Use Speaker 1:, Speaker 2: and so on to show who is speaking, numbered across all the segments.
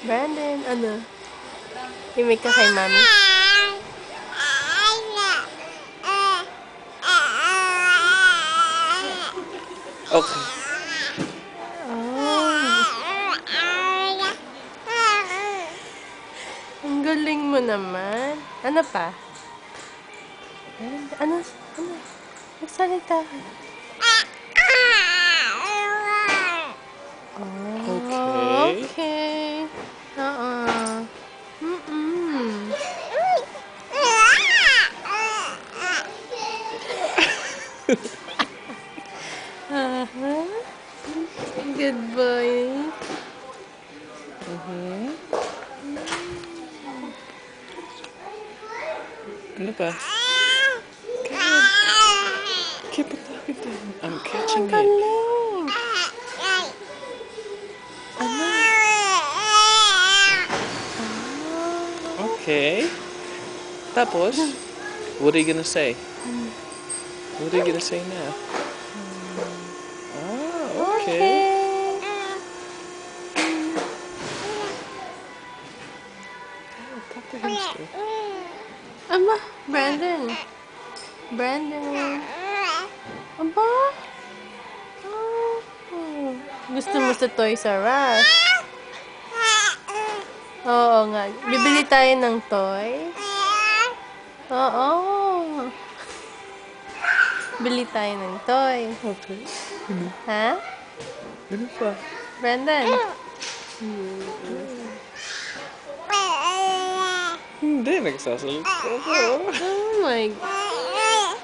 Speaker 1: Brandon, ano? Imik ka kay mami?
Speaker 2: Okay.
Speaker 1: Oh. Ang galing mo naman. Ano pa? Ano? Ano? Magsalita ka. Oh,
Speaker 2: Okay.
Speaker 1: okay. Mm-mm. Uh-huh. Good boy.
Speaker 2: Ano pa? Keep it talking to him. I'm catching
Speaker 1: Ang
Speaker 2: it.
Speaker 1: galing. Ano?
Speaker 2: Okay. Tapos, what are you gonna say? What are you gonna say now? Ah, okay. Talk to him still.
Speaker 1: Aba, Brandon. Brandon. Aba. Oh. Gusto mo sa Toys R Us? Oo nga. Bibili tayo ng toys? Oo. Bili tayo ng toys.
Speaker 2: Okay.
Speaker 1: Ha?
Speaker 2: Ano pa?
Speaker 1: Brandon?
Speaker 2: Hindi, nagsasalita ako.
Speaker 1: Oh my God.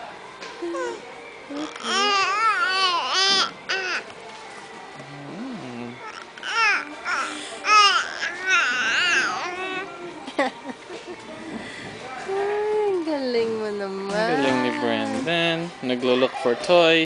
Speaker 1: Ay, galing mo naman.
Speaker 2: Galing ni Brandon. Naglo-look for toys.